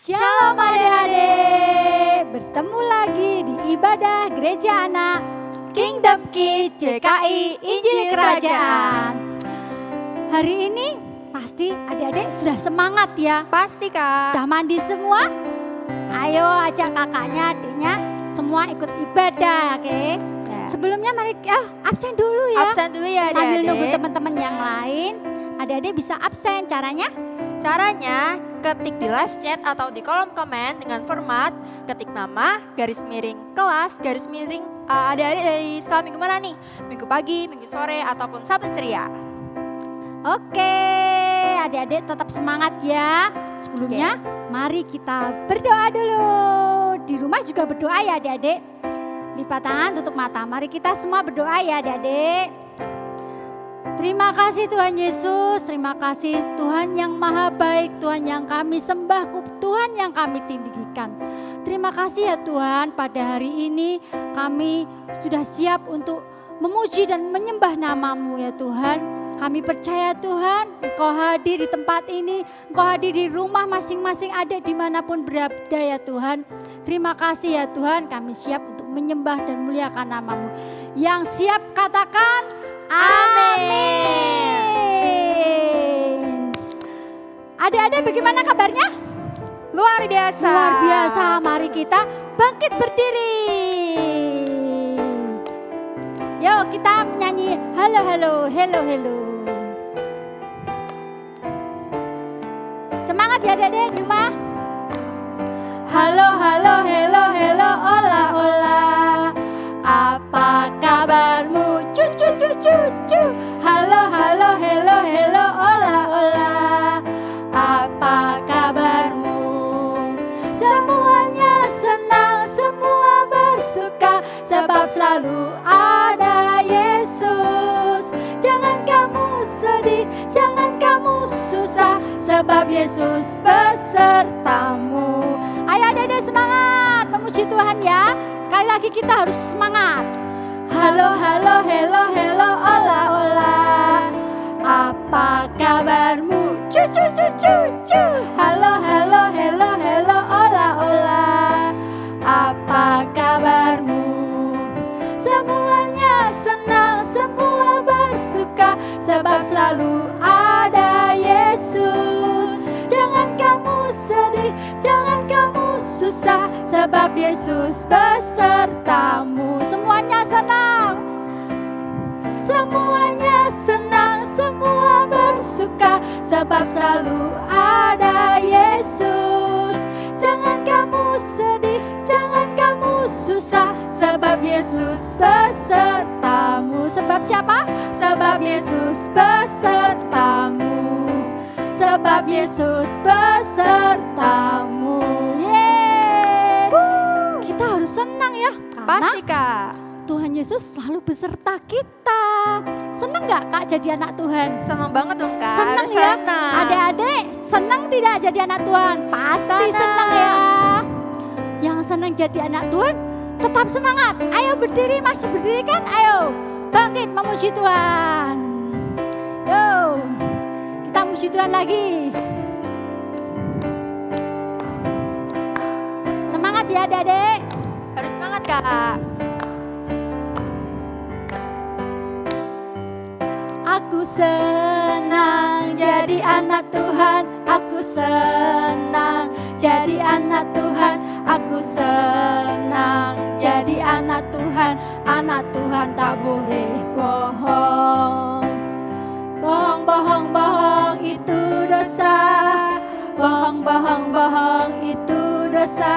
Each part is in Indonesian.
Shalom adik-adik, bertemu lagi di ibadah Gereja Anak Kingdom Kids CKI Injil Kerajaan. Hari ini pasti adik-adik sudah semangat ya? Pasti Kak. Sudah mandi semua? Ayo ajak kakaknya, adiknya semua ikut ibadah, oke? Ya. Sebelumnya mari absen dulu ya. Absen dulu ya Sambil adik-adik. nunggu teman-teman yang lain, adik-adik bisa absen. Caranya? Caranya ketik di live chat atau di kolom komen dengan format ketik nama, garis miring kelas, garis miring adik-adik dari sekolah minggu mana nih? Minggu pagi, minggu sore, ataupun Sabat ceria. Oke, adik-adik tetap semangat ya. Sebelumnya mari kita berdoa dulu. Di rumah juga berdoa ya adik-adik. Lipat tangan, tutup mata. Mari kita semua berdoa ya adik-adik. Terima kasih Tuhan Yesus, terima kasih Tuhan yang maha baik, Tuhan yang kami sembah, Tuhan yang kami tinggikan. Terima kasih ya Tuhan, pada hari ini kami sudah siap untuk memuji dan menyembah nama-Mu ya Tuhan. Kami percaya Tuhan, Engkau hadir di tempat ini, Engkau hadir di rumah masing-masing adik dimanapun berada ya Tuhan. Terima kasih ya Tuhan, kami siap untuk menyembah dan muliakan nama-Mu. Yang siap katakan, amin. Adik-adik bagaimana kabarnya? Luar biasa. Luar biasa, mari kita bangkit berdiri. Yuk kita menyanyi halo halo hello hello. Semangat ya adik-adik di rumah. Halo halo hello hello ola ola. Apa kabarmu? Cu cu cu cu cu. Halo halo hello hello ola ola. Apa kabarmu? Semuanya senang, semua bersuka, sebab selalu ada Yesus. Jangan kamu sedih, jangan kamu susah, sebab Yesus besertamu. Ayo adik-adik semangat memuji Tuhan ya. Sekali lagi kita harus semangat. Halo halo hello hello ola ola. Apa kabarmu? Cu cu cu cu cu. Halo halo hello hello ola ola. Apa kabarmu? Semuanya senang, semua bersuka, sebab selalu ada Yesus. Jangan kamu sedih, jangan kamu susah, sebab Yesus besertamu. Semuanya senang, semuanya senang, semua bersuka, sebab selalu ada Yesus. Jangan kamu sedih, jangan kamu susah, sebab Yesus besertamu. Sebab siapa? Sebab Yesus besertamu. Sebab Yesus besertamu. Yeay. Kita harus senang ya, karena Pasti Kak. Tuhan Yesus selalu beserta kita. Senang gak Kak jadi anak Tuhan? Senang banget dong Kak. Senang Harus ya? senang. Adik-adik senang tidak jadi anak Tuhan? Pasti senang ya. Yang senang jadi anak Tuhan tetap semangat. Ayo berdiri, masih berdiri kan? Ayo bangkit memuji Tuhan. Yo, kita muji Tuhan lagi. Semangat ya adik-adik. Harus semangat Kak. Aku senang jadi anak Tuhan, aku senang jadi anak Tuhan, aku senang jadi anak Tuhan tak boleh bohong. Bohong, bohong, bohong itu dosa, bohong, bohong, bohong itu dosa,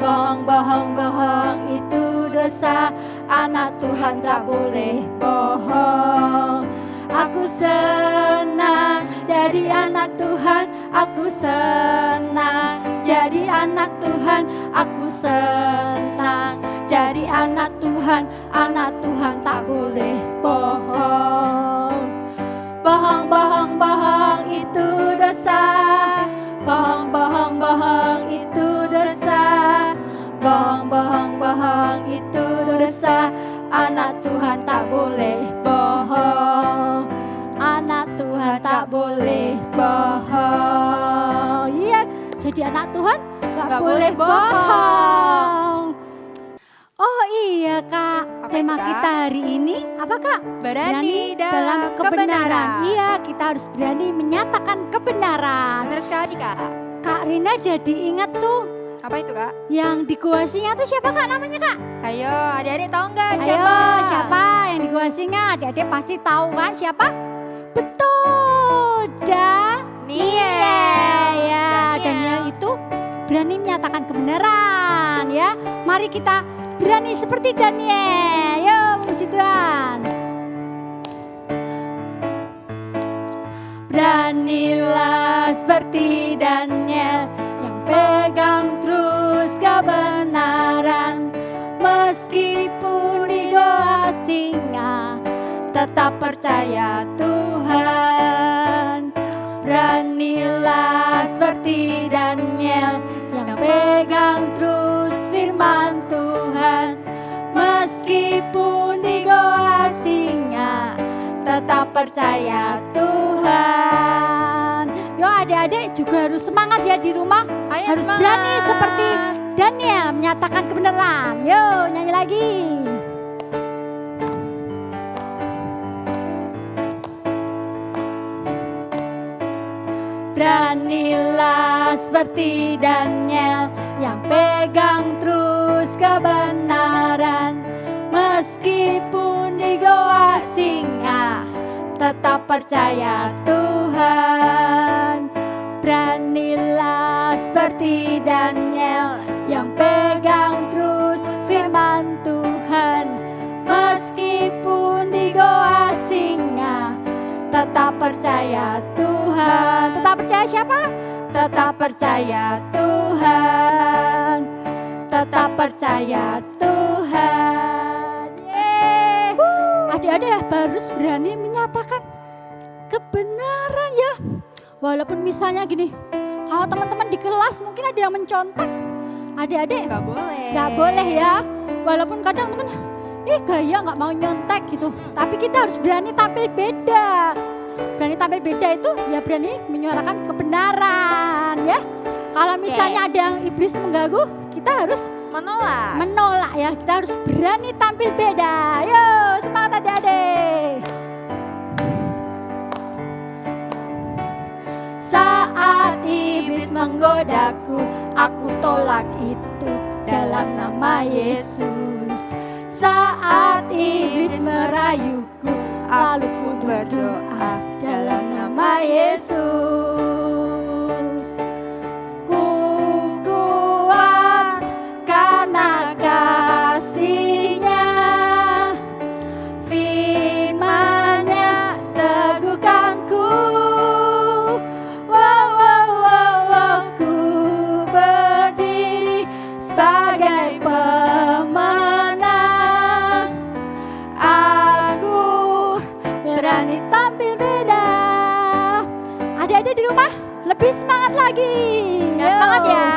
bohong, bohong, bohong itu dosa. Anak Tuhan tak boleh bohong. Aku senang jadi anak Tuhan, aku senang jadi anak Tuhan, aku senang jadi anak Tuhan tak boleh bohong. Bohong, bohong, bohong itu dosa, bohong, bohong, bohong itu dosa, bohong, bohong, bohong itu dosa. Anak Tuhan tak boleh bohong. Anak Tuhan tak boleh bohong. Iya, jadi jadi anak Tuhan Nggak gak boleh boleh bohong. Oh iya Kak, Apa tema itu, Kak? kita hari ini apa Kak? Berani dalam kebenaran. Iya, kita harus berani menyatakan kebenaran. Benar sekali Kak. Kak Rina jadi ingat tuh Apa itu Kak? yang di Gua Singa tuh siapa Kak namanya Kak? Ayo adik-adik tahu nggak Ayo siapa? siapa yang di Gua Singa? Adik-adik pasti tahu kan siapa? Betul, Daniel ya. Daniel itu berani menyatakan kebenaran ya. Mari kita berani seperti Daniel. Yo, memuji Tuhan. Beranilah seperti Daniel yang pegang terus kebenaran, meskipun di goa singa tetap percaya Tuhan. Beranilah seperti Daniel yang pegang terus firman Tuhan, meskipun di goa singa tetap percaya Tuhan. Yo adik-adik juga harus semangat ya di rumah. Ayo Harus semangat. berani seperti Daniel menyatakan kebenaran. Yo nyanyi lagi. Beranilah seperti Daniel yang pegang terus kebenaran, meskipun di goa singa tetap percaya Tuhan. Beranilah seperti Daniel yang pegang terus firman Tuhan, meskipun di goa singa tetap percaya Tuhan. Tetap percaya siapa? Tetap percaya Tuhan. Tetap percaya Tuhan. Yeay. Adik-adik harus berani menyatakan kebenaran ya. Walaupun misalnya gini, kalau teman-teman di kelas mungkin ada yang mencontek, adik-adik Nggak boleh. nggak boleh ya. Walaupun kadang teman, gaya nggak mau nyontek gitu. Tapi kita harus berani tampil beda. Berani tampil beda itu ya berani menyuarakan kebenaran ya. Kalau misalnya ada yang iblis mengganggu, kita harus menolak ya. Kita harus berani tampil beda. Yo semangat adik-adik. Saat iblis menggodaku, aku tolak itu dalam nama Yesus. Saat iblis merayuku, lalu ku berdoa dalam nama Yesus. Ku kuat karena kasih-Nya, firman-Nya teguhkanku. Ku berdiri sebagai pemenang. Aku berani tampil beda. Adik-adik di rumah lebih semangat lagi. Ya, semangat ya.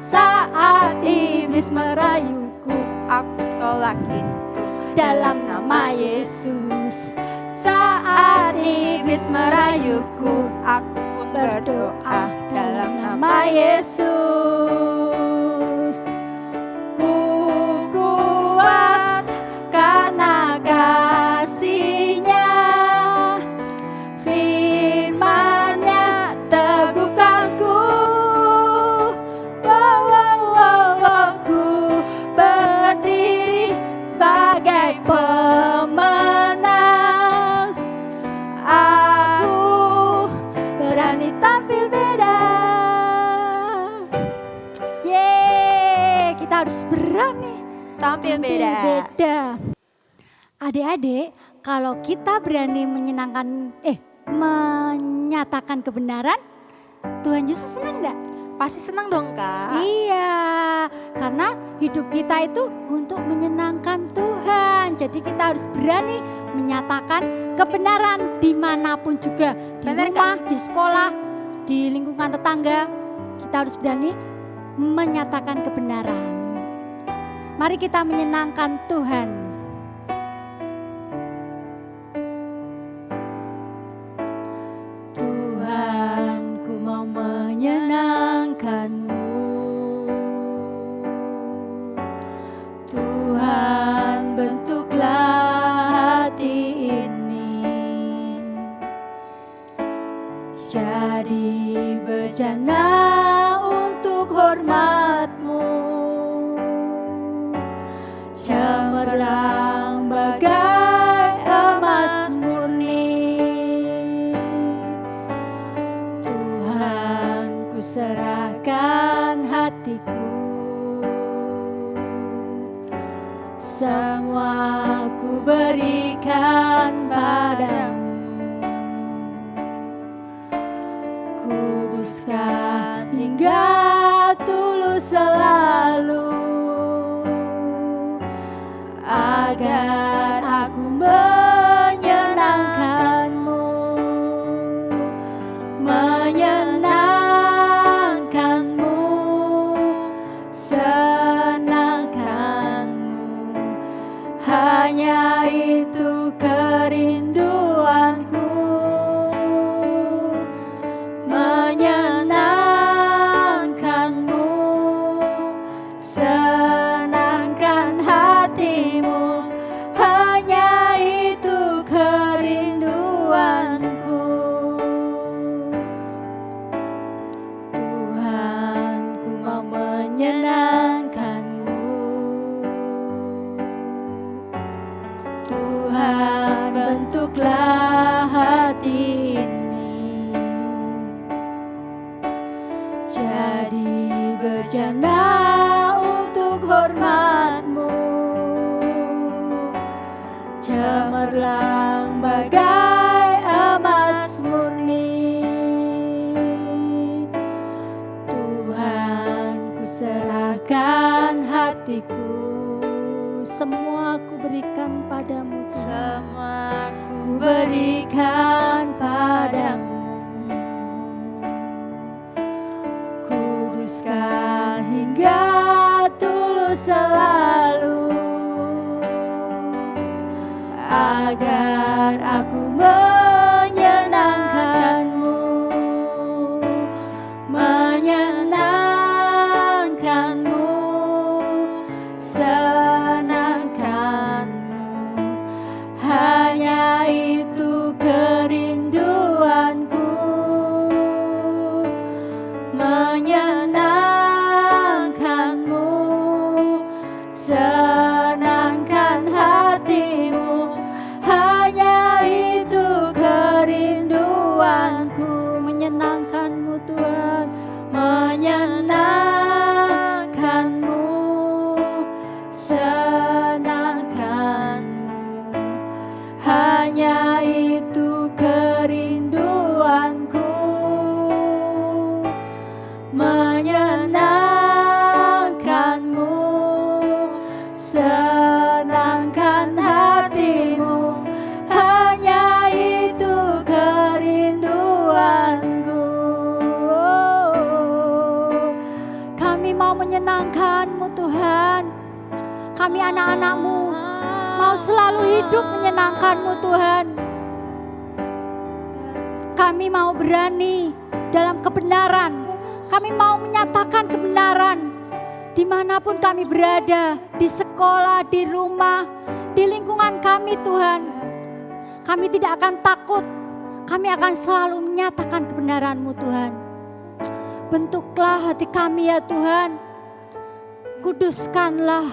Saat iblis merayuku, Aku tolak itu dalam nama Yesus. Saat iblis merayuku, aku pun berdoa dalam nama Yesus. Ku kuat karena kasih-Nya, firman-Nya teguhkanku. Ku berdiri sebagai pemenang. Aku berani tampil beda. Yeay, kita harus berani tampil beda. Adik-adik, kalau kita berani menyatakan kebenaran, Tuhan Yesus senang enggak? Pasti senang dong Kak. Iya, karena hidup kita itu untuk menyenangkan Tuhan. Jadi kita harus berani menyatakan kebenaran dimanapun juga. Di Benar, rumah, di sekolah, di lingkungan tetangga. Kita harus berani menyatakan kebenaran. Mari kita menyenangkan Tuhan. Tuhan, ku mau semua ku berikan padamu. Kuduskan hingga tulus selalu, agar aku menyenangkanmu, menyenangkanmu, senangkanmu. Hanya itu kerinduanku, menyenangkanmu, senangkan hatimu. Hanya itu kerinduanku. Tuhan, ku mau menyenangkanmu. Tuhan, bentuklah hati ini jadi berjana untuk hormat-Mu, cemerlang bagai emas murni. Tuhan, ku serahkan hatiku, semua ku berikan padamu. Semua Ku berikan padamu. Kuduskan hingga tulus selalu, agar aku menyenangkanmu, menyenangkanmu, senangkanmu. Hanya itu kerinduanku, menyenangkanmu, senangkan hatimu. Hanya itu kerinduanku, menyenangkanmu Tuhan, menyenangkanmu, senangkanmu. Hanya itu kerinduanku, menyenangkanmu, senangkan hatimu. Hanya itu kerinduanku. Kami mau menyenangkan-Mu Tuhan. Kami anak-anak-Mu mau selalu hidup menyenangkan-Mu Tuhan. Kami mau berani dalam kebenaran. Kami mau menyatakan kebenaran dimanapun kami berada, di sekolah, di rumah, di lingkungan kami Tuhan. Kami tidak akan takut, kami akan selalu menyatakan kebenaran-Mu Tuhan. Bentuklah hati kami ya Tuhan, kuduskanlah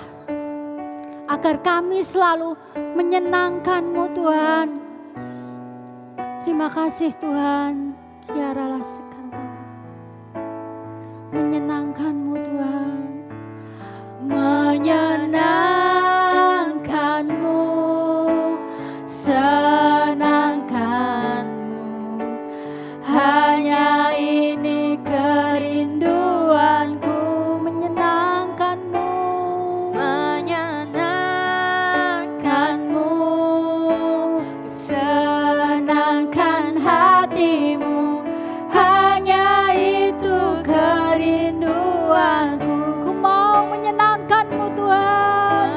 agar kami selalu menyenangkan-Mu Tuhan. Terima kasih Tuhan, biarlah sekarang menyenangkan-Mu Tuhan, menyenangkan-Mu, senangkan-Mu. Hanya ini kerinduanku, menyenangkan-Mu, menyenangkan-Mu, senangkan hatimu. Hanya itu kerinduanku. Ku mau menyenangkan-Mu Tuhan,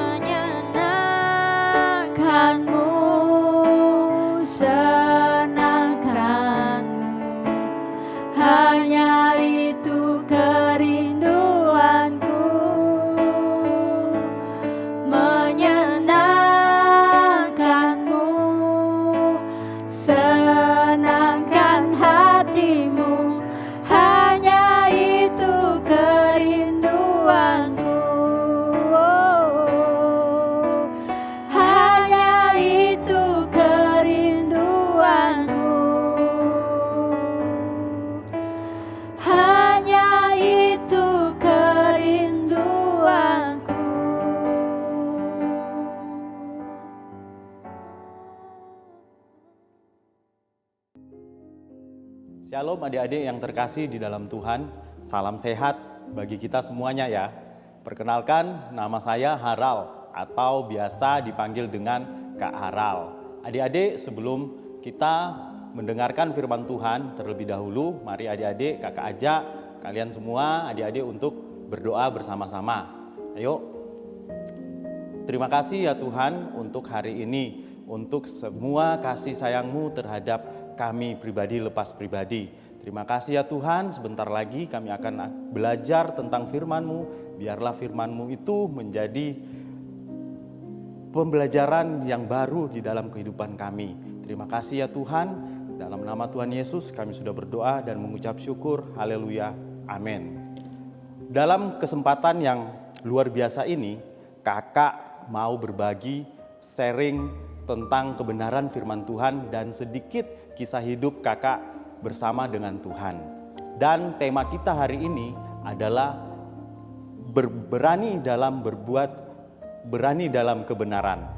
Shalom adik-adik yang terkasih di dalam Tuhan, salam sehat bagi kita semuanya ya. Perkenalkan, nama saya Haral atau biasa dipanggil dengan Kak Haral. Adik-adik, sebelum kita mendengarkan firman Tuhan terlebih dahulu, mari adik-adik kakak ajak kalian semua adik-adik untuk berdoa bersama-sama. Ayo. Terima kasih ya Tuhan untuk hari ini, untuk semua kasih sayang-Mu terhadap kami pribadi lepas pribadi. Terima kasih ya Tuhan, sebentar lagi kami akan belajar tentang firman-Mu. Biarlah firman-Mu itu menjadi pembelajaran yang baru di dalam kehidupan kami. Terima kasih ya Tuhan, dalam nama Tuhan Yesus kami sudah berdoa dan mengucap syukur. Haleluya, amin. Dalam kesempatan yang luar biasa ini, kakak mau berbagi sharing tentang kebenaran firman Tuhan dan sedikit kisah hidup kakak bersama dengan Tuhan. Dan tema kita hari ini adalah berani dalam kebenaran.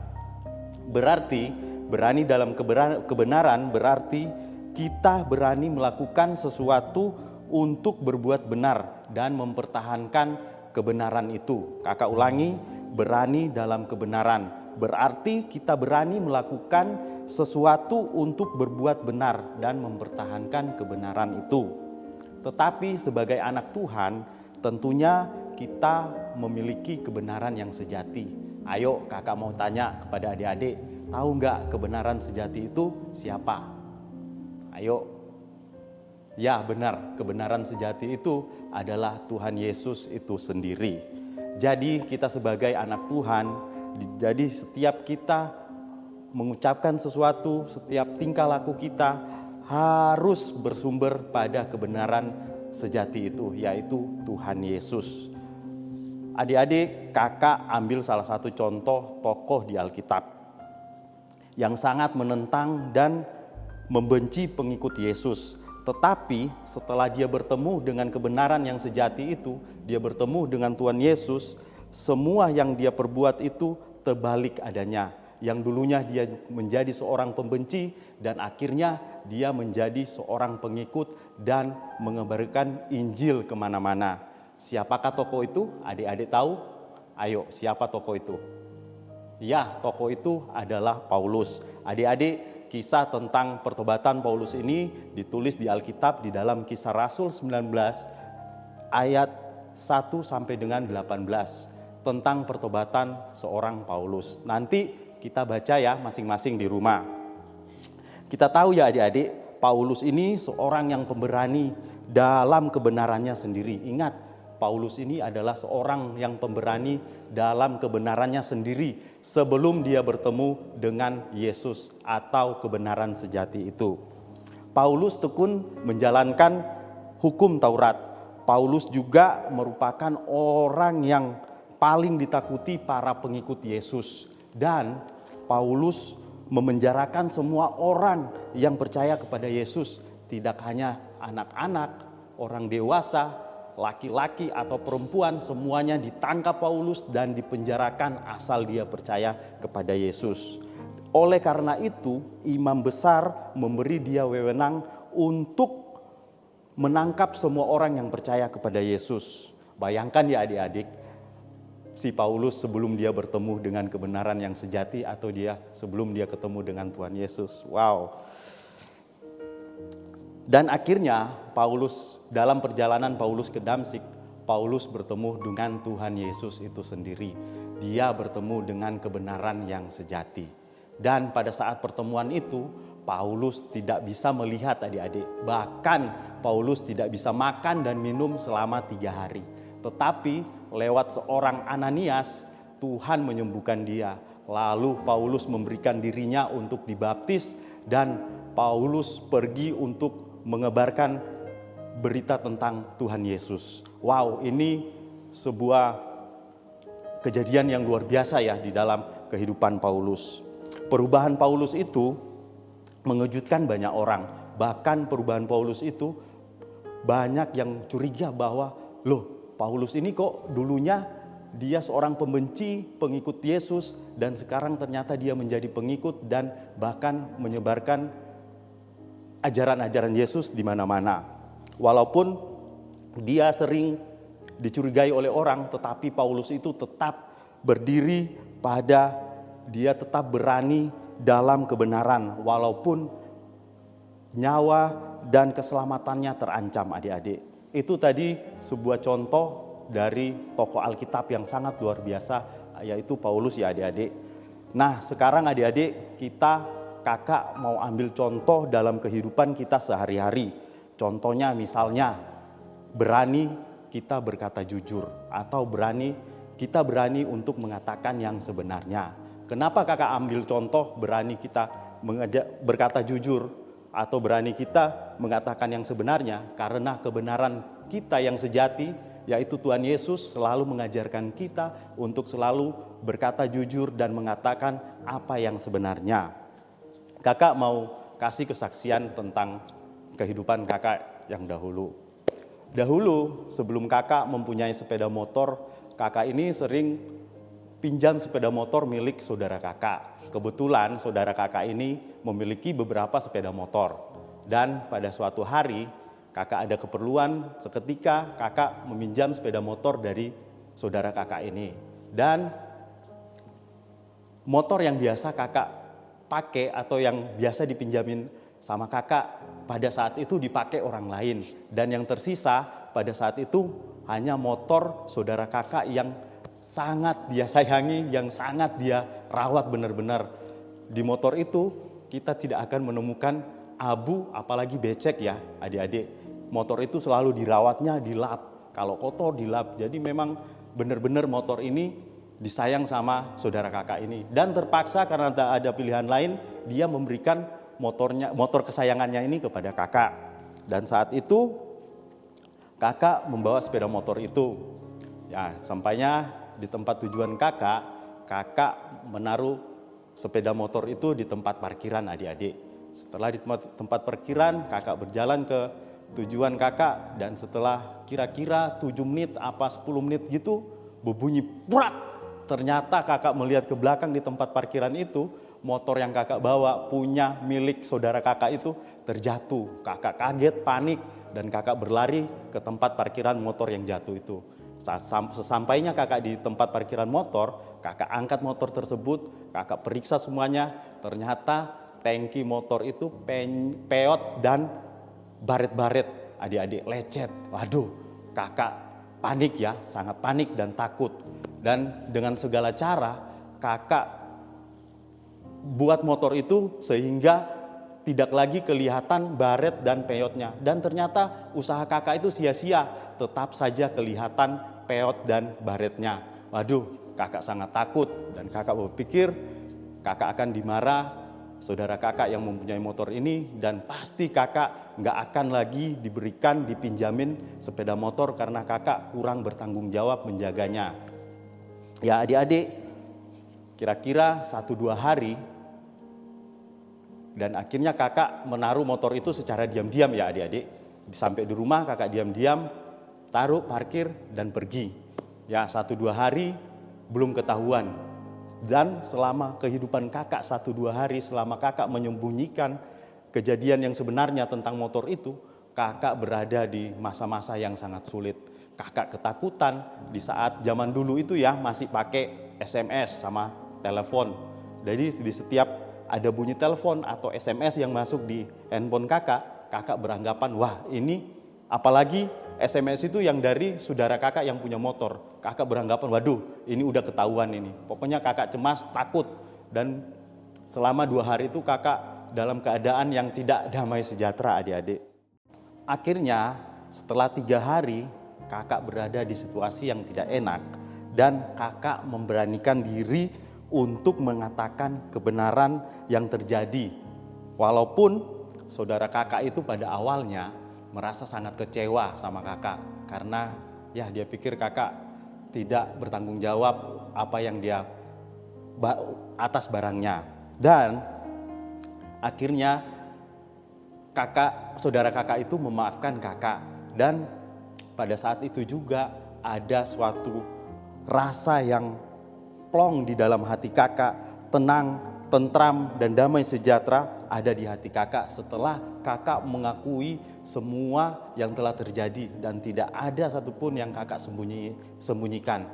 Berarti berani dalam kebenaran berarti kita berani melakukan sesuatu untuk berbuat benar dan mempertahankan kebenaran itu. Kakak ulangi, berani dalam kebenaran. Berarti kita berani melakukan sesuatu untuk berbuat benar dan mempertahankan kebenaran itu. Tetapi sebagai anak Tuhan, tentunya kita memiliki kebenaran yang sejati. Ayo kakak mau tanya kepada adik-adik, tahu nggak kebenaran sejati itu siapa? Ayo. Ya benar, kebenaran sejati itu adalah Tuhan Yesus itu sendiri. Jadi kita sebagai anak Tuhan, jadi setiap kita mengucapkan sesuatu, setiap tingkah laku kita harus bersumber pada kebenaran sejati itu, yaitu Tuhan Yesus. Adik-adik, kakak ambil salah satu contoh tokoh di Alkitab yang sangat menentang dan membenci pengikut Yesus. Tetapi setelah dia bertemu dengan kebenaran yang sejati itu, dia bertemu dengan Tuhan Yesus, semua yang dia perbuat itu terbalik adanya. Yang dulunya dia menjadi seorang pembenci dan akhirnya dia menjadi seorang pengikut dan mengabarkan Injil kemana-mana. Siapakah tokoh itu? Adik-adik tahu? Ayo, siapa tokoh itu? Ya, tokoh itu adalah Paulus. Adik-adik, kisah tentang pertobatan Paulus ini ditulis di Alkitab di dalam Kisah Rasul 19 ayat 1 sampai dengan 18 tentang pertobatan seorang Paulus. Nanti kita baca ya masing-masing di rumah. Kita tahu ya adik-adik, Paulus ini seorang yang pemberani dalam kebenarannya sendiri. Ingat, Paulus ini adalah seorang yang pemberani dalam kebenarannya sendiri sebelum dia bertemu dengan Yesus atau kebenaran sejati itu. Paulus tekun menjalankan hukum Taurat. Paulus juga merupakan orang yang paling ditakuti para pengikut Yesus. Dan Paulus memenjarakan semua orang yang percaya kepada Yesus. Tidak hanya anak-anak, orang dewasa, laki-laki atau perempuan, semuanya ditangkap Paulus dan dipenjarakan asal dia percaya kepada Yesus. Oleh karena itu, imam besar memberi dia wewenang untuk menangkap semua orang yang percaya kepada Yesus. Bayangkan ya adik-adik, si Paulus sebelum dia bertemu dengan kebenaran yang sejati atau sebelum dia ketemu dengan Tuhan Yesus. Wow. Dan akhirnya Paulus, dalam perjalanan Paulus ke Damsyik, Paulus bertemu dengan Tuhan Yesus itu sendiri. Dia bertemu dengan kebenaran yang sejati. Dan pada saat pertemuan itu, Paulus tidak bisa melihat adik-adik. Bahkan Paulus tidak bisa makan dan minum selama 3 hari. Tetapi lewat seorang Ananias, Tuhan menyembuhkan dia. Lalu Paulus memberikan dirinya untuk dibaptis dan Paulus pergi untuk mengabarkan berita tentang Tuhan Yesus. Wow, ini sebuah kejadian yang luar biasa ya di dalam kehidupan Paulus. Perubahan Paulus itu mengejutkan banyak orang. Bahkan perubahan Paulus itu banyak yang curiga bahwa loh, Paulus ini kok dulunya dia seorang pembenci pengikut Yesus dan sekarang ternyata dia menjadi pengikut dan bahkan menyebarkan ajaran-ajaran Yesus di mana-mana. Walaupun dia sering dicurigai oleh orang, tetapi Paulus itu tetap berdiri pada, dia tetap berani dalam kebenaran walaupun nyawa dan keselamatannya terancam, adik-adik. Itu tadi sebuah contoh dari tokoh Alkitab yang sangat luar biasa, yaitu Paulus ya adik-adik. Nah sekarang adik-adik, kakak mau ambil contoh dalam kehidupan kita sehari-hari. Contohnya misalnya berani kita berkata jujur, atau kita berani untuk mengatakan yang sebenarnya. Kenapa kakak ambil contoh berani kita berkata jujur atau berani kita mengatakan yang sebenarnya? Karena kebenaran kita yang sejati, yaitu Tuhan Yesus, selalu mengajarkan kita untuk selalu berkata jujur dan mengatakan apa yang sebenarnya. Kakak mau kasih kesaksian tentang kehidupan kakak yang dahulu. Dahulu sebelum kakak mempunyai sepeda motor, kakak ini sering pinjam sepeda motor milik saudara kakak. Kebetulan saudara kakak ini memiliki beberapa sepeda motor. Dan pada suatu hari kakak ada keperluan, seketika kakak meminjam sepeda motor dari saudara kakak ini. Dan motor yang biasa kakak pakai atau yang biasa dipinjamin sama kakak pada saat itu dipakai orang lain. Dan yang tersisa pada saat itu hanya motor saudara kakak yang sangat dia sayangi, yang sangat dia rawat benar-benar. Di motor itu kita tidak akan menemukan abu, apalagi becek ya adik-adik. Motor itu selalu dirawatnya, dilap. Kalau kotor dilap. Jadi memang benar-benar motor ini disayang sama saudara kakak ini. Dan terpaksa karena tak ada pilihan lain, dia memberikan motor kesayangannya ini kepada kakak. Dan saat itu kakak membawa sepeda motor itu. Ya, sampainya di tempat tujuan kakak menaruh sepeda motor itu di tempat parkiran adik-adik. Setelah di tempat parkiran, kakak berjalan ke tujuan kakak, dan setelah kira-kira 7 menit 10 menit gitu, berbunyi prak. Ternyata kakak melihat ke belakang di tempat parkiran itu, motor yang kakak bawa punya milik saudara kakak itu terjatuh. Kakak kaget, panik, dan kakak berlari ke tempat parkiran motor yang jatuh itu. Saat sesampainya kakak di tempat parkiran motor, kakak angkat motor tersebut, kakak periksa semuanya. Ternyata tangki motor itu peot dan baret-baret adik-adik, lecet. Waduh, kakak panik ya, sangat panik dan takut. Dan dengan segala cara kakak buat motor itu sehingga tidak lagi kelihatan baret dan peotnya. Dan ternyata usaha kakak itu sia-sia, tetap saja kelihatan peot dan baretnya. Waduh, kakak sangat takut dan kakak berpikir kakak akan dimarah saudara kakak yang mempunyai motor ini, dan pasti kakak nggak akan lagi dipinjamin sepeda motor karena kakak kurang bertanggung jawab menjaganya. Ya adik-adik, kira-kira 1-2 hari, dan akhirnya kakak menaruh motor itu secara diam-diam ya adik-adik. Sampai di rumah kakak diam-diam taruh, parkir, dan pergi. Ya 1-2 hari belum ketahuan. Dan selama kehidupan kakak 1-2 hari, selama kakak menyembunyikan kejadian yang sebenarnya tentang motor itu, kakak berada di masa-masa yang sangat sulit. Kakak ketakutan di saat zaman dulu itu ya masih pakai SMS sama telepon. Jadi di setiap ada bunyi telepon atau SMS yang masuk di handphone kakak beranggapan wah ini apalagi SMS itu yang dari saudara kakak yang punya motor. Kakak beranggapan waduh ini udah ketahuan ini. Pokoknya kakak cemas, takut, dan selama 2 hari itu kakak dalam keadaan yang tidak damai sejahtera adik-adik. Akhirnya setelah 3 hari kakak berada di situasi yang tidak enak, dan kakak memberanikan diri untuk mengatakan kebenaran yang terjadi. Walaupun saudara kakak itu pada awalnya merasa sangat kecewa sama kakak, karena ya dia pikir kakak tidak bertanggung jawab apa yang dia atas barangnya. Dan akhirnya saudara kakak itu memaafkan kakak, dan pada saat itu juga ada suatu rasa yang plong di dalam hati kakak, tenang, tentram, dan damai sejahtera ada di hati kakak setelah kakak mengakui semua yang telah terjadi dan tidak ada satupun yang kakak sembunyikan.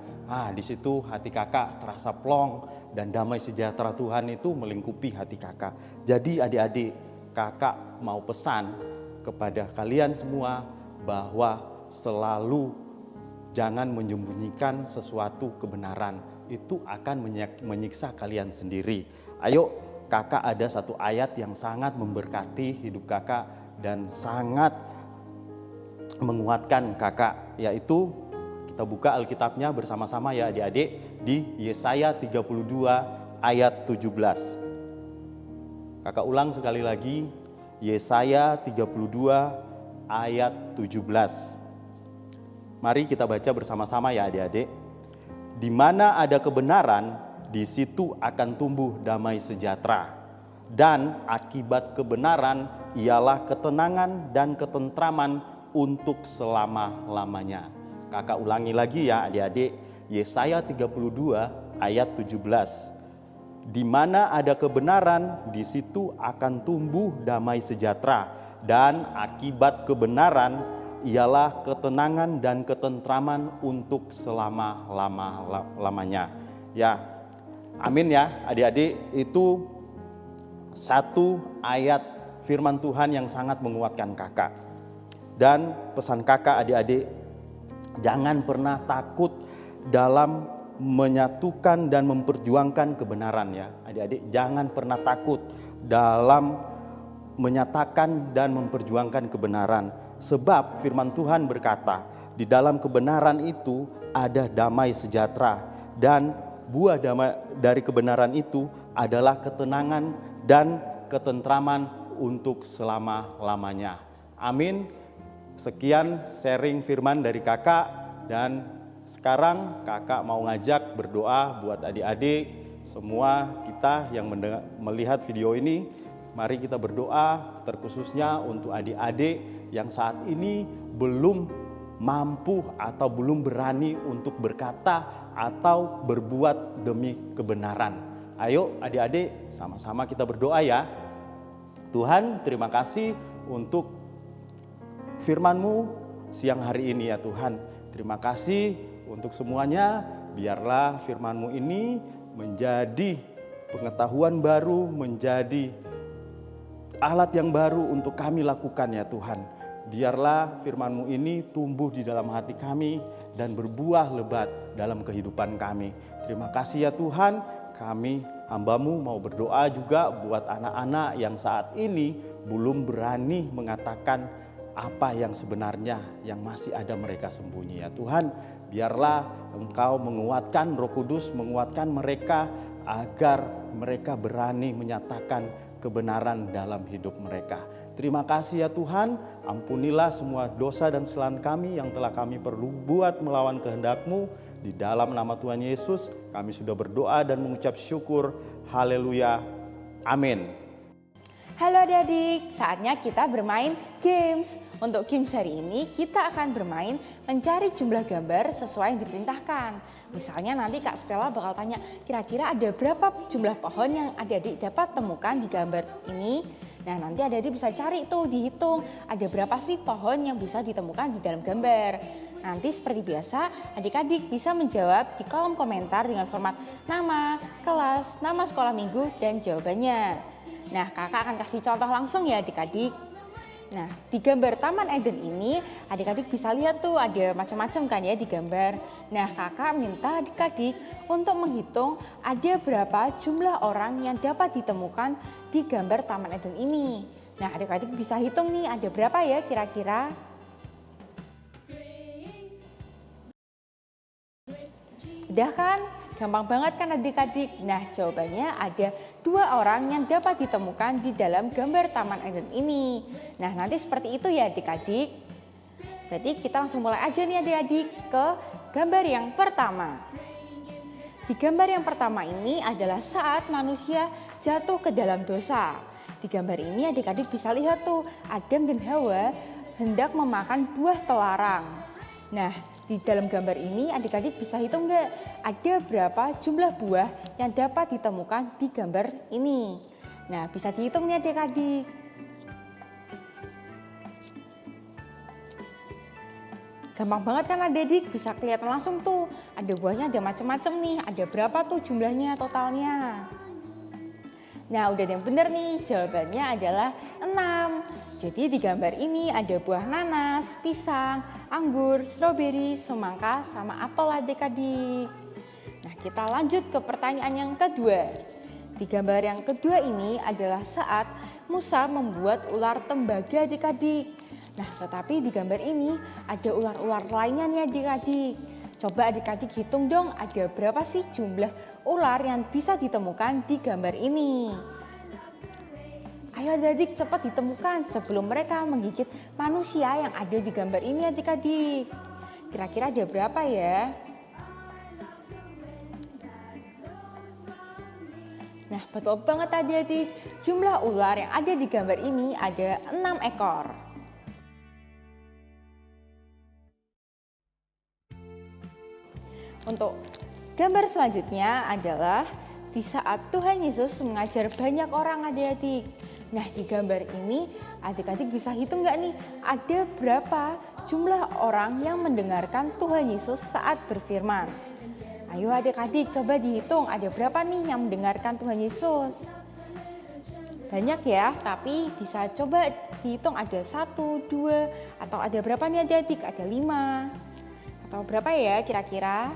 Di situ hati kakak terasa plong dan damai sejahtera Tuhan itu melingkupi hati kakak. Jadi adik-adik, kakak mau pesan kepada kalian semua bahwa selalu jangan menyembunyikan sesuatu kebenaran. Itu akan menyiksa kalian sendiri. Ayo, kakak ada satu ayat yang sangat memberkati hidup kakak dan sangat menguatkan kakak, yaitu kita buka Alkitabnya bersama-sama ya adik-adik di Yesaya 32 ayat 17. Kakak ulang sekali lagi, Yesaya 32 ayat 17. Mari kita baca bersama-sama ya adik-adik. Di mana ada kebenaran, di situ akan tumbuh damai sejahtera. Dan akibat kebenaran ialah ketenangan dan ketentraman untuk selama-lamanya. Kakak ulangi lagi ya adik-adik, Yesaya 32 ayat 17. Di mana ada kebenaran, di situ akan tumbuh damai sejahtera. Dan akibat kebenaran ialah ketenangan dan ketentraman untuk selama-lamanya. Ya, amin ya adik-adik, itu satu ayat firman Tuhan yang sangat menguatkan kakak. Dan pesan kakak adik-adik, jangan pernah takut dalam menyatukan dan memperjuangkan kebenaran ya adik-adik. Jangan pernah takut dalam menyatakan dan memperjuangkan kebenaran. Sebab firman Tuhan berkata, di dalam kebenaran itu ada damai sejahtera, dan buah damai dari kebenaran itu adalah ketenangan dan ketentraman untuk selama-lamanya. Amin. Sekian sharing firman dari kakak, dan sekarang kakak mau ngajak berdoa buat adik-adik semua kita yang melihat video ini. Mari kita berdoa terkhususnya untuk adik-adik yang saat ini belum mampu atau belum berani untuk berkata atau berbuat demi kebenaran. Ayo adik-adik sama-sama kita berdoa ya. Tuhan, terima kasih untuk firman-Mu siang hari ini ya Tuhan. Terima kasih untuk semuanya. Biarlah firman-Mu ini menjadi pengetahuan baru, menjadi alat yang baru untuk kami lakukan ya Tuhan. Biarlah firman-Mu ini tumbuh di dalam hati kami dan berbuah lebat dalam kehidupan kami. Terima kasih ya Tuhan, kami hamba-Mu mau berdoa juga buat anak-anak yang saat ini belum berani mengatakan apa yang sebenarnya yang masih ada mereka sembunyi ya Tuhan. Biarlah Engkau menguatkan, Roh Kudus menguatkan mereka agar mereka berani menyatakan kebenaran dalam hidup mereka. Terima kasih ya Tuhan, ampunilah semua dosa dan kesalahan kami yang telah kami perbuat melawan kehendak-Mu. Di dalam nama Tuhan Yesus kami sudah berdoa dan mengucap syukur. Haleluya. Amin. Halo adik-adik, saatnya kita bermain games. Untuk games hari ini kita akan bermain mencari jumlah gambar sesuai yang diperintahkan. Misalnya nanti Kak Stella bakal tanya, kira-kira ada berapa jumlah pohon yang adik-adik dapat temukan di gambar ini? Nah nanti adik-adik bisa cari tuh, dihitung ada berapa sih pohon yang bisa ditemukan di dalam gambar. Nanti seperti biasa adik-adik bisa menjawab di kolom komentar dengan format nama, kelas, nama sekolah minggu, dan jawabannya. Nah kakak akan kasih contoh langsung ya adik-adik. Nah di gambar Taman Eden ini adik-adik bisa lihat tuh ada macam-macam kan ya di gambar. Nah kakak minta adik-adik untuk menghitung ada berapa jumlah orang yang dapat ditemukan di gambar Taman Eden ini. Nah adik-adik bisa hitung nih ada berapa ya kira-kira. Udah kan? Gampang banget kan adik-adik? Nah jawabannya ada 2 orang yang dapat ditemukan di dalam gambar Taman Eden ini. Nah nanti seperti itu ya adik-adik. Berarti kita langsung mulai aja nih adik-adik ke gambar yang pertama. Di gambar yang pertama ini adalah saat manusia jatuh ke dalam dosa. Di gambar ini adik-adik bisa lihat tuh Adam dan Hawa hendak memakan buah telarang. Nah di dalam gambar ini adik-adik bisa hitung nggak ada berapa jumlah buah yang dapat ditemukan di gambar ini. Nah, bisa dihitung nih adik-adik. Gampang banget kan adik-adik, bisa kelihatan langsung tuh. Ada buahnya, ada macam-macam nih. Ada berapa tuh jumlahnya totalnya? Nah, udah yang bener nih, jawabannya adalah 6. Jadi di gambar ini ada buah nanas, pisang, anggur, stroberi, semangka, sama apel adik-adik. Nah, kita lanjut ke pertanyaan yang kedua. Di gambar yang kedua ini adalah saat Musa membuat ular tembaga adik-adik. Nah, tetapi di gambar ini ada ular-ular lainnya nih adik-adik. Coba adik-adik hitung dong, ada berapa sih jumlah ular yang bisa ditemukan di gambar ini. Ayo adik-adik cepat ditemukan sebelum mereka menggigit manusia yang ada di gambar ini adik-adik. Kira-kira ada berapa ya? Nah, betul banget adik-adik. Jumlah ular yang ada di gambar ini ada 6 ekor. Untuk gambar selanjutnya adalah di saat Tuhan Yesus mengajar banyak orang adik-adik. Nah, di gambar ini adik-adik bisa hitung nggak nih ada berapa jumlah orang yang mendengarkan Tuhan Yesus saat berfirman. Ayo adik-adik coba dihitung ada berapa nih yang mendengarkan Tuhan Yesus. Banyak ya, tapi bisa coba dihitung ada 1, 2, atau ada berapa nih adik-adik? Ada 5, atau berapa ya kira-kira?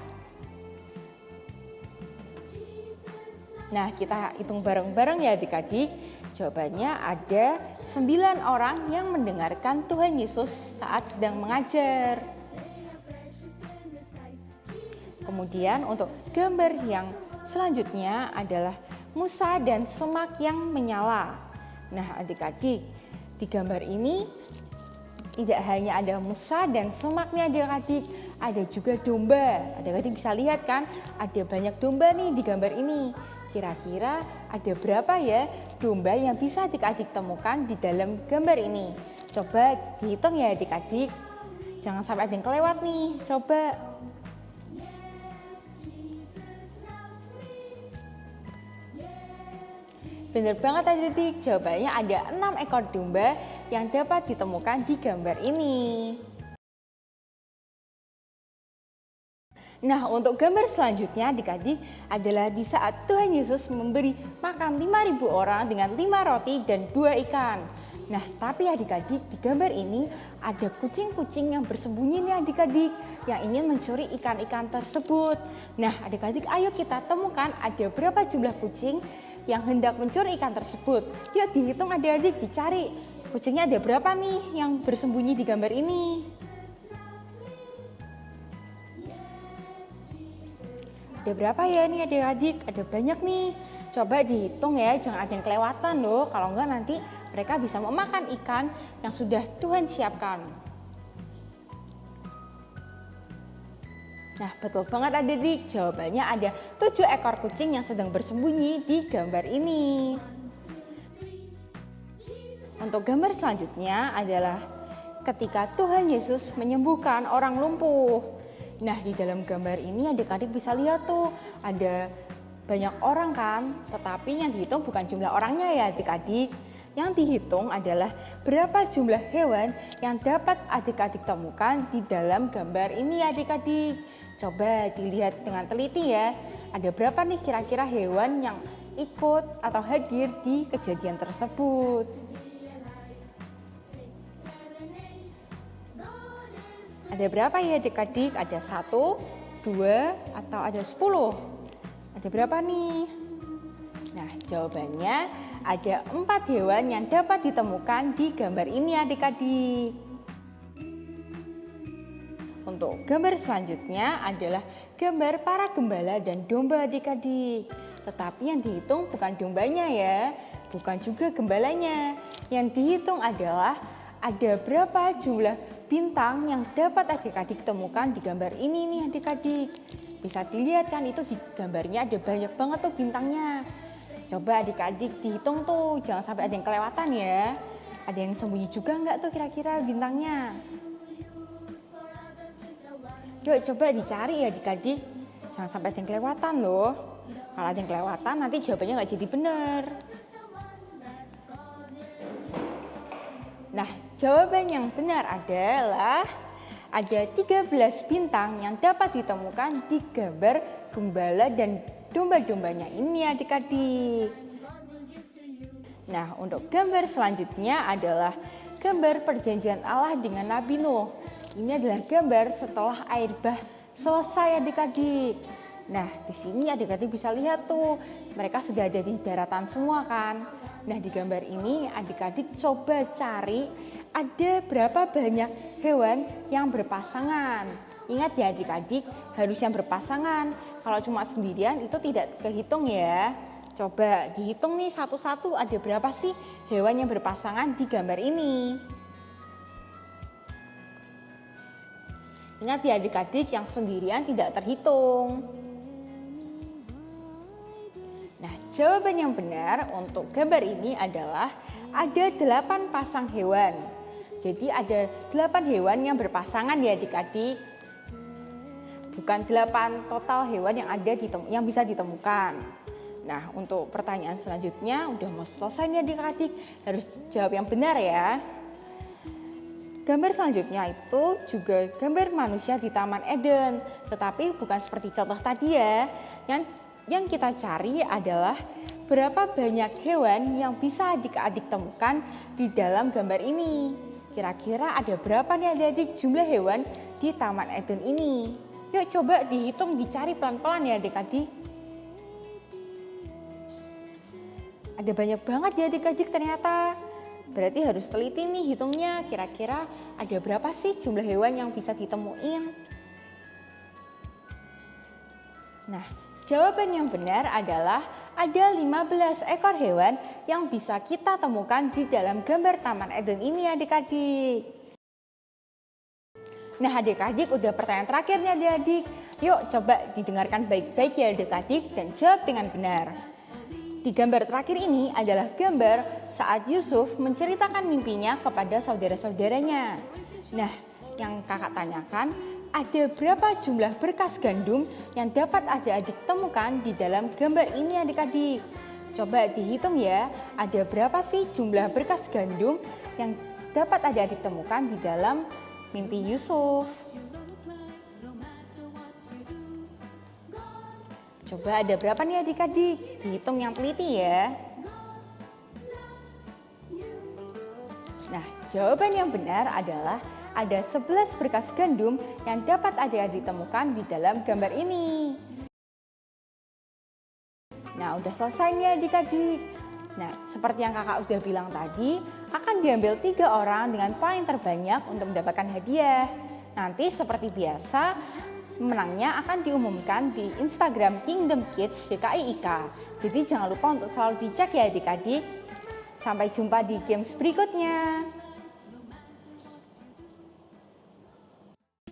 Nah, kita hitung bareng-bareng ya adik-adik. Jawabannya ada 9 orang yang mendengarkan Tuhan Yesus saat sedang mengajar. Kemudian untuk gambar yang selanjutnya adalah Musa dan semak yang menyala. Nah, adik-adik, di gambar ini tidak hanya ada Musa dan semaknya adik-adik, ada juga domba. Adik-adik bisa lihat kan, ada banyak domba nih di gambar ini. Kira-kira ada berapa ya domba yang bisa adik-adik temukan di dalam gambar ini? Coba dihitung ya adik-adik. Jangan sampai ada yang kelewat nih, coba. Bener banget adik-adik, jawabannya ada 6 ekor domba yang dapat ditemukan di gambar ini. Nah, untuk gambar selanjutnya adik-adik adalah di saat Tuhan Yesus memberi makan 5.000 orang dengan 5 roti dan 2 ikan. Nah, tapi adik-adik di gambar ini ada kucing-kucing yang bersembunyi nih adik-adik yang ingin mencuri ikan-ikan tersebut. Nah, adik-adik ayo kita temukan ada berapa jumlah kucing yang hendak mencuri ikan tersebut. Yuk dihitung adik-adik, dicari kucingnya ada berapa nih yang bersembunyi di gambar ini. Ada berapa ya nih adik-adik? Ada banyak nih. Coba dihitung ya, jangan ada yang kelewatan loh. Kalau enggak nanti mereka bisa memakan ikan yang sudah Tuhan siapkan. Nah, betul banget adik-adik. Jawabannya ada 7 ekor kucing yang sedang bersembunyi di gambar ini. Untuk gambar selanjutnya adalah ketika Tuhan Yesus menyembuhkan orang lumpuh. Nah, di dalam gambar ini adik-adik bisa lihat tuh ada banyak orang kan, tetapi yang dihitung bukan jumlah orangnya ya adik-adik. Yang dihitung adalah berapa jumlah hewan yang dapat adik-adik temukan di dalam gambar ini adik-adik. Coba dilihat dengan teliti ya, ada berapa nih kira-kira hewan yang ikut atau hadir di kejadian tersebut. Ada berapa ya adik-adik? Ada 1, 2, atau ada 10? Ada berapa nih? Nah, jawabannya ada 4 hewan yang dapat ditemukan di gambar ini adik-adik. Untuk gambar selanjutnya adalah gambar para gembala dan domba adik-adik. Tetapi yang dihitung bukan dombanya ya, bukan juga gembalanya. Yang dihitung adalah ada berapa jumlah bintang yang dapat adik-adik temukan di gambar ini nih adik-adik. Bisa dilihat kan itu di gambarnya ada banyak banget tuh bintangnya. Coba adik-adik dihitung tuh, jangan sampai ada yang kelewatan ya. Ada yang sembunyi juga nggak tuh kira-kira bintangnya? Yuk coba dicari ya adik-adik, jangan sampai ada yang kelewatan loh. Kalau ada yang kelewatan nanti jawabannya nggak jadi benar. Nah, jawaban yang benar adalah ada 13 bintang yang dapat ditemukan di gambar gembala dan domba-dombanya ini adik-adik. Nah, untuk gambar selanjutnya adalah gambar perjanjian Allah dengan Nabi Nuh. Ini adalah gambar setelah air bah selesai adik-adik. Nah, di sini adik-adik bisa lihat tuh, mereka sudah ada di daratan semua kan. Nah, di gambar ini adik-adik coba cari ada berapa banyak hewan yang berpasangan. Ingat ya adik-adik, harus yang berpasangan. Kalau cuma sendirian itu tidak kehitung ya. Coba dihitung nih satu-satu ada berapa sih hewan yang berpasangan di gambar ini. Ingat ya adik-adik, yang sendirian tidak terhitung. Nah, jawaban yang benar untuk gambar ini adalah ada 8 pasang hewan. Jadi ada 8 hewan yang berpasangan ya adik-adik. Bukan 8 total hewan yang bisa ditemukan. Nah, untuk pertanyaan selanjutnya udah mau selesai nih adik-adik, harus jawab yang benar ya. Gambar selanjutnya itu juga gambar manusia di Taman Eden, tetapi bukan seperti contoh tadi ya. Yang kita cari adalah berapa banyak hewan yang bisa adik-adik temukan di dalam gambar ini. Kira-kira ada berapa nih adik-adik jumlah hewan di Taman Eden ini? Yuk coba dihitung, dicari pelan-pelan ya adik-adik. Ada banyak banget ya adik-adik ternyata. Berarti harus teliti nih hitungnya, kira-kira ada berapa sih jumlah hewan yang bisa ditemuin. Nah, jawaban yang benar adalah ada 15 ekor hewan yang bisa kita temukan di dalam gambar Taman Eden ini adik-adik. Nah adik-adik, udah pertanyaan terakhir nih adik-adik. Yuk coba didengarkan baik-baik ya adik-adik dan jawab dengan benar. Di gambar terakhir ini adalah gambar saat Yusuf menceritakan mimpinya kepada saudara-saudaranya. Nah, yang kakak tanyakan, ada berapa jumlah berkas gandum yang dapat adik-adik temukan di dalam gambar ini adik-adik? Coba dihitung ya, ada berapa sih jumlah berkas gandum yang dapat adik-adik temukan di dalam mimpi Yusuf? Coba ada berapa nih adik-adik? Dihitung yang teliti ya. Nah, jawaban yang benar adalah ada 11 berkas gandum yang dapat adik-adik temukan di dalam gambar ini. Nah, udah selesai nih adik-adik. Nah, seperti yang kakak udah bilang tadi, akan diambil 3 orang dengan poin terbanyak untuk mendapatkan hadiah. Nanti seperti biasa, pemenangnya akan diumumkan di Instagram Kingdom Kids YKIIK. Jadi jangan lupa untuk selalu dicek ya adik-adik. Sampai jumpa di games berikutnya.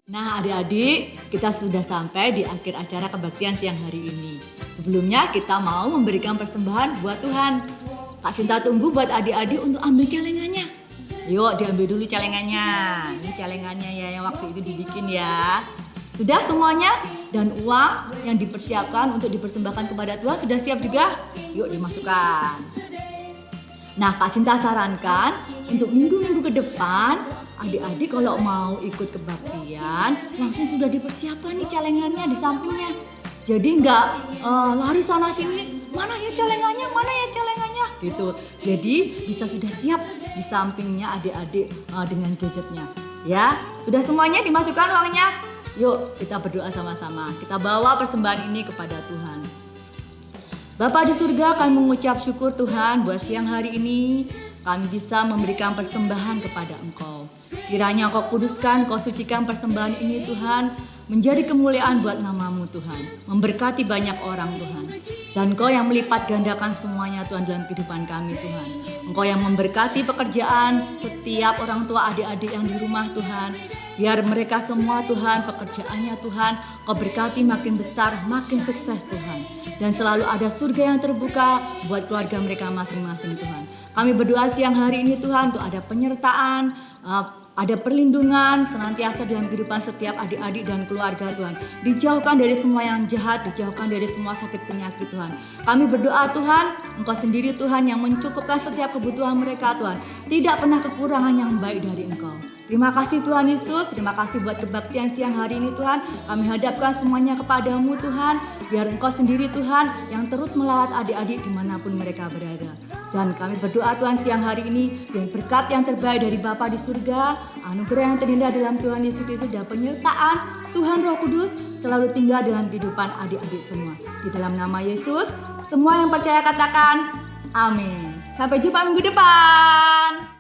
Nah adik-adik, kita sudah sampai di akhir acara kebaktian siang hari ini. Sebelumnya kita mau memberikan persembahan buat Tuhan. Kak Sinta tunggu buat adik-adik untuk ambil celengannya. Yuk diambil dulu celengannya. Ini celengannya ya yang waktu itu dibikin ya. Sudah semuanya? Dan uang yang dipersiapkan untuk dipersembahkan kepada Tuhan sudah siap juga? Yuk dimasukkan. Nah Kak Sinta sarankan untuk minggu-minggu ke depan, adik-adik kalau mau ikut kebaktian langsung sudah dipersiapkan nih celengannya di sampingnya. Jadi nggak lari sana sini, mana ya celengannya gitu. Jadi bisa sudah siap di sampingnya adik-adik dengan gadgetnya. Ya, sudah semuanya dimasukkan uangnya? Yuk kita berdoa sama-sama, kita bawa persembahan ini kepada Tuhan. Bapa di surga, kami mengucap syukur Tuhan buat siang hari ini kami bisa memberikan persembahan kepada Engkau. Kiranya Engkau kuduskan, Engkau sucikan persembahan ini Tuhan, menjadi kemuliaan buat nama-Mu Tuhan, memberkati banyak orang Tuhan. Dan Engkau yang melipat gandakan semuanya Tuhan dalam kehidupan kami Tuhan. Engkau yang memberkati pekerjaan setiap orang tua adik-adik yang di rumah Tuhan. Biar mereka semua Tuhan, pekerjaannya Tuhan, Kau berkati makin besar, makin sukses Tuhan. Dan selalu ada surga yang terbuka buat keluarga mereka masing-masing Tuhan. Kami berdoa siang hari ini Tuhan untuk ada penyertaan Ada perlindungan senantiasa dalam kehidupan setiap adik-adik dan keluarga Tuhan. Dijauhkan dari semua yang jahat, dijauhkan dari semua sakit penyakit Tuhan. Kami berdoa Tuhan, Engkau sendiri Tuhan yang mencukupkan setiap kebutuhan mereka Tuhan. Tidak pernah kekurangan yang baik dari Engkau. Terima kasih Tuhan Yesus, terima kasih buat kebaktian siang hari ini Tuhan. Kami hadapkan semuanya kepadamu Tuhan. Biar Engkau sendiri Tuhan yang terus melawat adik-adik dimanapun mereka berada. Dan kami berdoa Tuhan siang hari ini biar berkat yang terbaik dari Bapa di surga, anugerah yang terindah dalam Tuhan Yesus Kristus dan penyertaan Tuhan Roh Kudus selalu tinggal dalam kehidupan adik-adik semua. Di dalam nama Yesus, semua yang percaya katakan amin. Sampai jumpa minggu depan.